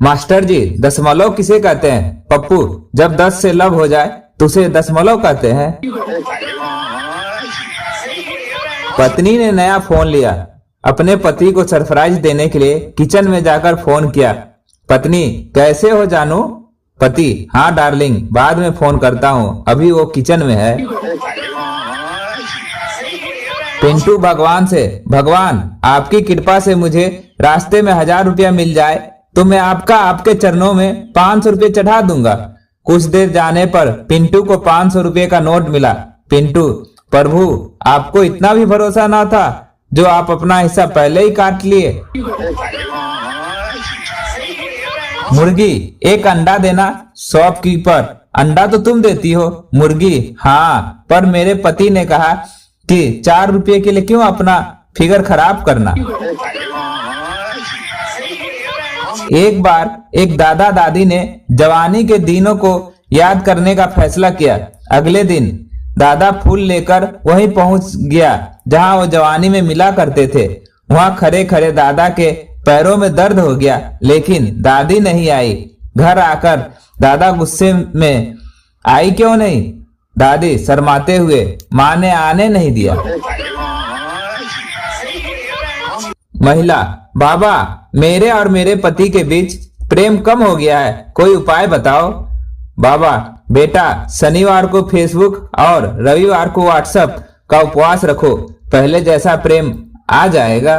Master जी, दशमलव किसे कहते हैं? पप्पू, जब 10 से लब हो जाए तो उसे दशमलव कहते हैं। पत्नी ने नया फोन लिया। अपने पति को सरप्राइज देने के लिए किचन में जाकर फोन किया। पत्नी, कैसे हो जानू? पति, हाँ डार्लिंग, बाद में फोन करता हूँ, अभी वो किचन में है। पिंटू भगवान से, भगवान आपकी कृपा से मुझे रास्ते में 1000 रुपया मिल जाए तो मैं आपके चरणों में 500 रुपये चढ़ा दूंगा। कुछ देर जाने पर पिंटू को 500 रुपये का नोट मिला। पिंटू, प्रभु आपको इतना भी भरोसा ना था जो आप अपना हिस्सा पहले ही काट लिए। मुर्गी, एक अंडा देना। शॉपकीपर, अंडा तो तुम देती हो। मुर्गी, हाँ, पर मेरे पति ने कहा कि 4 रुपये के लिए क्यों अपना फिगर खराब करना। एक बार एक दादा दादी ने जवानी के दिनों को याद करने का फैसला किया। अगले दिन दादा फूल लेकर वहीं पहुंच गया जहां वो जवानी में मिला करते थे। वहां खड़े खड़े दादा के पैरों में दर्द हो गया, लेकिन दादी नहीं आई। घर आकर दादा गुस्से में, आई क्यों नहीं? दादी शर्माते हुए, माँ ने आने नहीं दिया। महिला, बाबा मेरे और मेरे पति के बीच प्रेम कम हो गया है, कोई उपाय बताओ। बाबा, बेटा शनिवार को फेसबुक और रविवार को व्हाट्सएप का उपवास रखो, पहले जैसा प्रेम आ जाएगा।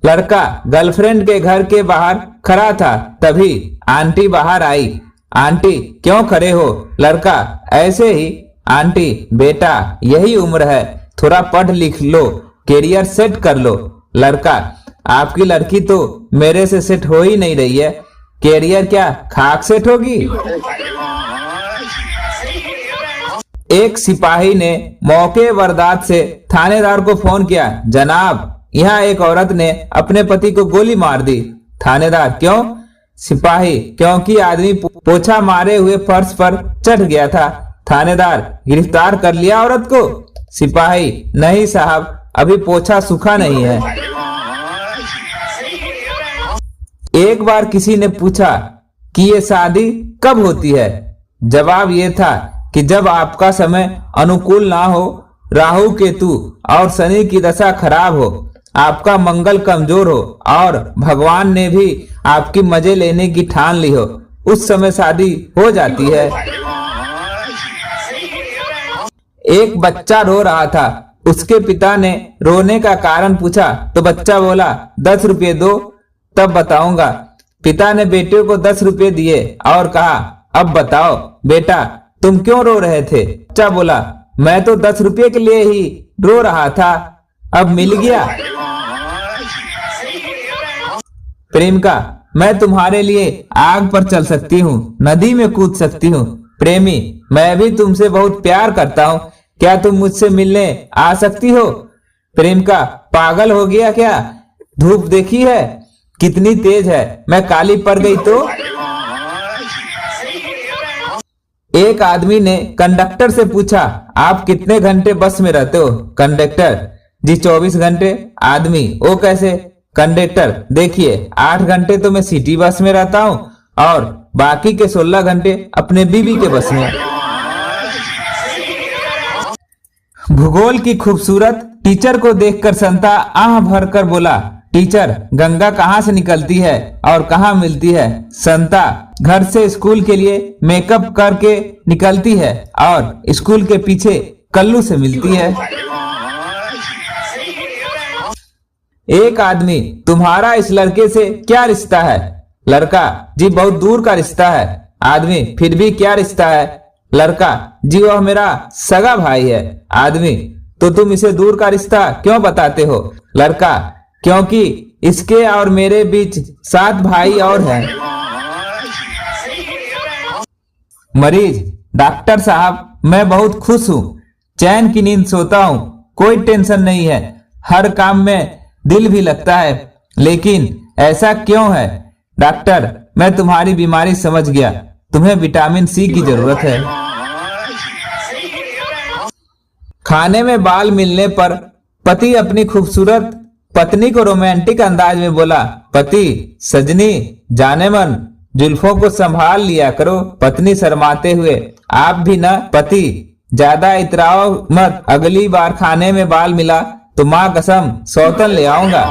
लड़का गर्लफ्रेंड के घर के बाहर खड़ा था, तभी आंटी बाहर आई। आंटी, क्यों खड़े हो? लड़का, ऐसे ही। आंटी, बेटा यही उम्र है, थोड़ा पढ़ लिख लो, कैरियर सेट कर लो। लड़का, आपकी लड़की तो मेरे से सेट हो ही नहीं रही है, कैरियर क्या खाक सेट होगी? एक सिपाही ने मौके वारदात से थानेदार को फोन किया। जनाब, यहाँ एक औरत ने अपने पति को गोली मार दी। थानेदार, क्यों? सिपाही, क्योंकि आदमी पोछा मारे हुए फर्श पर चढ़ गया था। थानेदार, गिरफ्तार कर लिया औरत को? सिपाही, नहीं साहब, अभी पोछा सूखा नहीं है। एक बार किसी ने पूछा कि ये शादी कब होती है? जवाब ये था कि जब आपका समय अनुकूल ना हो, राहु केतु और शनि की दशा खराब हो, आपका मंगल कमजोर हो और भगवान ने भी आपकी मजे लेने की ठान ली हो, उस समय शादी हो जाती है। एक बच्चा रो रहा था। उसके पिता ने रोने का कारण पूछा तो बच्चा बोला, 10 रुपये दो तब बताऊंगा। पिता ने बेटे को 10 रुपये दिए और कहा, अब बताओ बेटा तुम क्यों रो रहे थे? बच्चा बोला, मैं तो 10 रुपये के लिए ही रो रहा था, अब मिल गया। प्रेमिका, मैं तुम्हारे लिए आग पर चल सकती हूँ, नदी में कूद सकती हूँ। प्रेमी, मैं भी तुमसे बहुत प्यार करता हूँ, क्या तुम मुझसे मिलने आ सकती हो? प्रेमिका, पागल हो गया क्या? धूप देखी है कितनी तेज है, मैं काली पड़ गई तो? एक आदमी ने कंडक्टर से पूछा, आप कितने घंटे बस में रहते हो? कंडक्टर, जी 24 घंटे। आदमी, वो कैसे? कंडक्टर, देखिए 8 घंटे तो मैं सिटी बस में रहता हूँ और बाकी के 16 घंटे अपने बीवी के बस में। भूगोल की खूबसूरत टीचर को देखकर संता आह भरकर बोला, टीचर गंगा कहाँ से निकलती है और कहाँ मिलती है? संता, घर से स्कूल के लिए मेकअप करके निकलती है और स्कूल के पीछे कल्लू से मिलती है। एक आदमी, तुम्हारा इस लड़के से क्या रिश्ता है? लड़का, जी बहुत दूर का रिश्ता है। आदमी, फिर भी क्या रिश्ता है? लड़का, जी वह मेरा सगा भाई है। आदमी, तो तुम इसे दूर का रिश्ता क्यों बताते हो? लड़का, क्योंकि इसके और मेरे बीच 7 भाई और हैं। मरीज, डॉक्टर साहब मैं बहुत खुश हूँ, चैन की नींद सोता हूँ, कोई टेंशन नहीं है, हर काम में दिल भी लगता है, लेकिन ऐसा क्यों है? डॉक्टर, मैं तुम्हारी बीमारी समझ गया, तुम्हें विटामिन सी की जरूरत है। खाने में बाल मिलने पर पति अपनी खूबसूरत पत्नी को रोमांटिक अंदाज में बोला, पति सजनी जाने मन जुल्फों को संभाल लिया करो। पत्नी शर्माते हुए, आप भी न पति ज्यादा इतराओ मत, अगली बार खाने में बाल मिला तो मां कसम सौतन ले आऊंगा।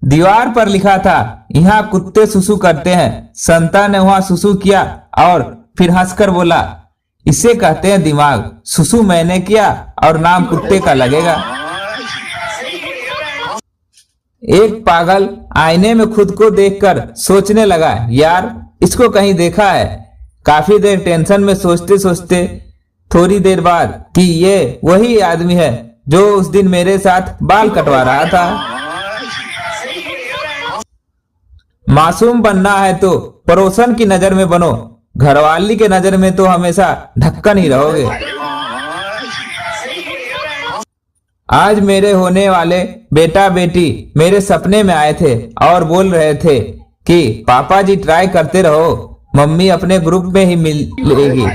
दीवार पर लिखा था, यहाँ कुत्ते सुसु करते हैं। संता ने वहां सुसु किया और फिर हंसकर बोला, इसे कहते हैं दिमाग। सुसु मैंने किया और नाम कुत्ते का लगेगा। एक पागल आईने में खुद को देखकर सोचने लगा, यार इसको कहीं देखा है। काफी देर टेंशन में सोचते सोचते थोड़ी देर बाद कि ये वही आदमी है जो उस दिन मेरे साथ बाल कटवा रहा था। मासूम बनना है तो पड़ोसन की नजर में बनो, घरवाली के नजर में तो हमेशा ढक्कन ही रहोगे। आज मेरे होने वाले बेटा बेटी मेरे सपने में आए थे और बोल रहे थे कि पापा जी ट्राई करते रहो, मम्मी अपने ग्रुप में ही मिलेगी।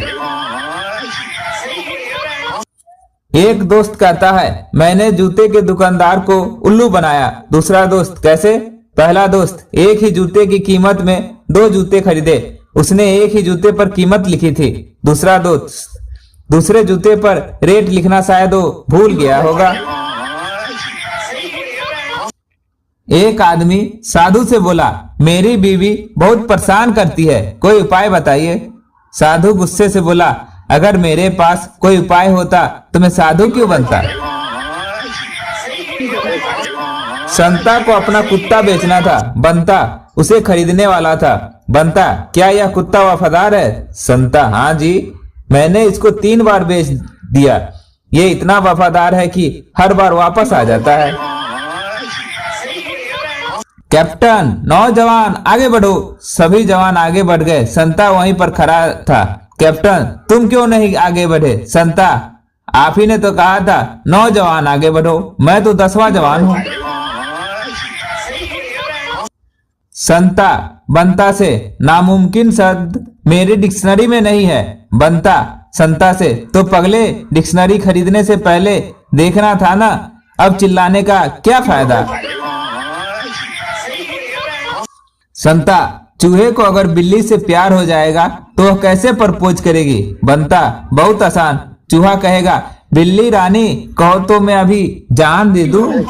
एक दोस्त कहता है, मैंने जूते के दुकानदार को उल्लू बनाया। दूसरा दोस्त, कैसे? पहला दोस्त, एक ही जूते की कीमत में 2 जूते खरीदे, उसने एक ही जूते पर कीमत लिखी थी। दूसरा दोस्त, दूसरे जूते पर रेट लिखना शायद वो भूल गया होगा। एक आदमी साधु से बोला, मेरी बीवी बहुत परेशान करती है, कोई उपाय बताइए। साधु गुस्से से बोला, अगर मेरे पास कोई उपाय होता तो मैं साधु क्यों बनता। संता को अपना कुत्ता बेचना था, बनता उसे खरीदने वाला था। बनता, क्या यह कुत्ता वफादार है? संता, हाँ जी, मैंने इसको 3 बार बेच दिया। ये इतना वफादार है कि हर बार वापस आ जाता है। कैप्टन, नौजवान आगे बढ़ो। सभी जवान आगे बढ़ गए। संता वहीं पर खड़ा था। कैप्टन, तुम क्यों नहीं आगे बढ़े? संता, आप ही ने तो कहा था नौजवान आगे बढ़ो, मैं तो 10वां जवान हूँ। संता बनता से, नामुमकिन शब्द मेरी डिक्शनरी में नहीं है। बनता संता से, तो पगले डिक्शनरी खरीदने से पहले देखना था ना, अब चिल्लाने का क्या फायदा। संता, चूहे को अगर बिल्ली से प्यार हो जाएगा तो वह कैसे प्रपोज करेगी? बनता, बहुत आसान, चूहा कहेगा, बिल्ली रानी कहो तो मैं अभी जान दे दूं।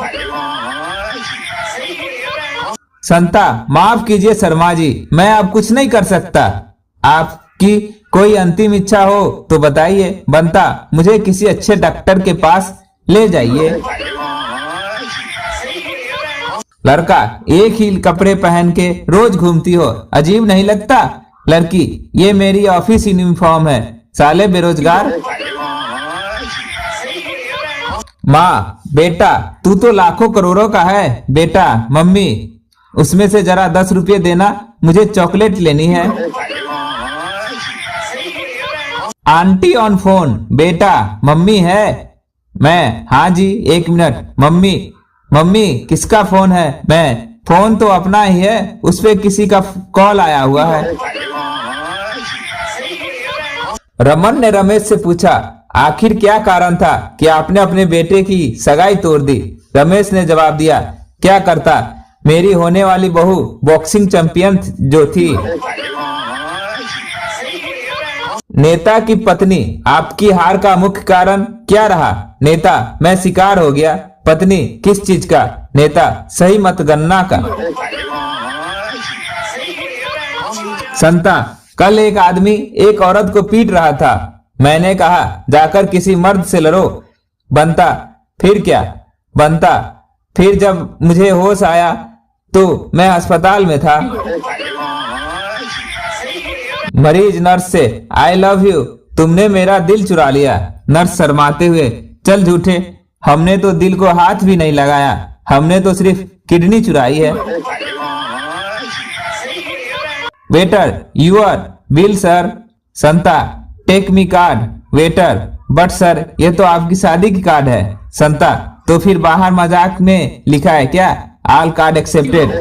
संता, माफ कीजिए शर्मा जी, मैं अब कुछ नहीं कर सकता। आपकी कोई अंतिम इच्छा हो तो बताइए। बनता, मुझे किसी अच्छे डॉक्टर के पास ले जाइए। लड़का, एक ही कपड़े पहन के रोज घूमती हो, अजीब नहीं लगता? लड़की, ये मेरी ऑफिस यूनिफॉर्म है, साले बेरोजगार। माँ, बेटा तू तो लाखों करोड़ों का है। बेटा, मम्मी उसमें से जरा 10 रुपये देना, मुझे चॉकलेट लेनी है। Aunty on phone. बेटा, मम्मी है? मैं, हाँ जी, 1 मिनट। मम्मी, मम्मी किसका फोन है? मैं, फोन तो अपना ही है, उस पे किसी का कॉल आया हुआ है। रमन ने रमेश से पूछा, आखिर क्या कारण था कि आपने अपने बेटे की सगाई तोड़ दी? रमेश ने जवाब दिया, क्या करता, मेरी होने वाली बहू बॉक्सिंग चैंपियन जो थी। नेता की पत्नी, आपकी हार का मुख्य कारण क्या रहा? नेता, मैं शिकार हो गया। पत्नी, किस चीज का? नेता, सही मतगणना का। संता, कल एक आदमी एक औरत को पीट रहा था, मैंने कहा जाकर किसी मर्द से लड़ो। बनता, फिर क्या? बनता, फिर जब मुझे होश आया तो मैं अस्पताल में था। मरीज नर्स से, आई लव यू, तुमने मेरा दिल चुरा लिया। नर्स शर्माते हुए, चल झूठे, हमने तो दिल को हाथ भी नहीं लगाया, हमने तो सिर्फ किडनी चुराई है। Waiter, your bill sir. Santa, take me card. Waiter, but sir ये तो आपकी शादी की कार्ड है। संता, तो फिर बाहर मजाक में लिखा है क्या, ऑल कार्ड एक्सेप्टेड।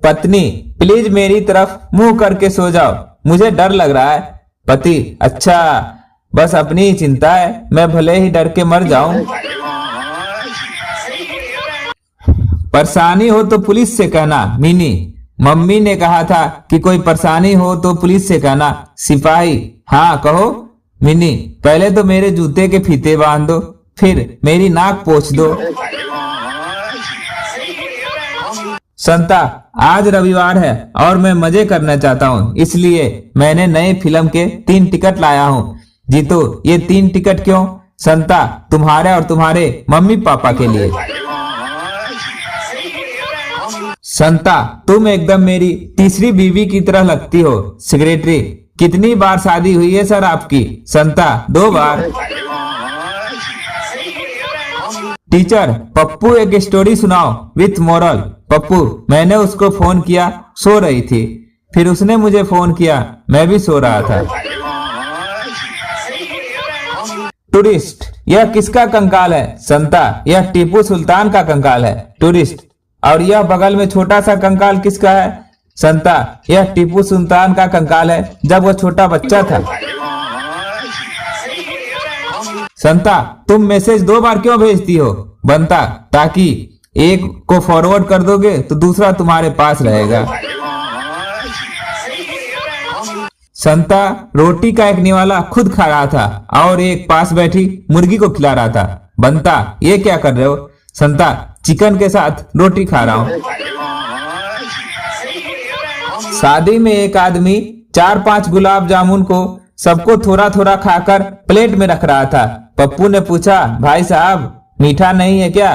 पत्नी, प्लीज मेरी तरफ मुंह करके सो जाओ, मुझे डर लग रहा है। पति, अच्छा। बस अपनी ही चिंता है, मैं भले ही डर के मर जाऊं। परेशानी हो तो पुलिस से कहना मिनी। मम्मी ने कहा था कि कोई परेशानी हो तो पुलिस से कहना। सिपाही, हाँ कहो। मिनी, पहले तो मेरे जूते के फीते बांध दो, फिर मेरी नाक पोंछ दो। संता, आज रविवार है और मैं मजे करना चाहता हूँ, इसलिए मैंने नए फिल्म के 3 टिकट लाया हूँ। जीतो, ये 3 टिकट क्यों? संता, तुम्हारे और तुम्हारे मम्मी पापा के लिए। संता, तुम एकदम मेरी तीसरी बीवी की तरह लगती हो। सेक्रेटरी, कितनी बार शादी हुई है सर आपकी? संता, 2 बार। टीचर, पप्पू एक स्टोरी सुनाओ विथ मोरल। पप्पू, मैंने उसको फोन किया, सो रही थी, फिर उसने मुझे फोन किया, मैं भी सो रहा था। टूरिस्ट, यह किसका कंकाल है? संता, यह टीपू सुल्तान का कंकाल है। टूरिस्ट, और यह बगल में छोटा सा कंकाल किसका है? संता, यह टीपू सुल्तान का कंकाल है जब वह छोटा बच्चा था। संता, तुम मैसेज 2 बार क्यों भेजती हो? बनता, ताकि एक को फॉरवर्ड कर दोगे तो दूसरा तुम्हारे पास रहेगा। संता, रोटी का एक निवाला खुद खा रहा था और एक पास बैठी मुर्गी को खिला रहा था। बनता, ये क्या कर रहे हो? संता, चिकन के साथ रोटी खा रहा हूँ। शादी में एक आदमी 4-5 गुलाब जामुन को सबको थोड़ा थोड़ा खाकर प्लेट में रख रहा था। पप्पू ने पूछा, भाई साहब मीठा नहीं है क्या?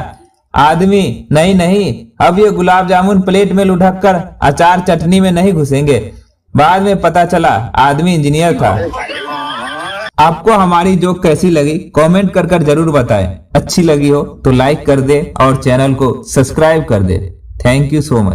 आदमी, नहीं नहीं, अब ये गुलाब जामुन प्लेट में लुढ़क कर अचार चटनी में नहीं घुसेंगे। बाद में पता चला आदमी इंजीनियर था। आपको हमारी जोक कैसी लगी कमेंट कर जरूर बताएं। अच्छी लगी हो तो लाइक कर दे और चैनल को सब्सक्राइब कर दे। Thank you so much.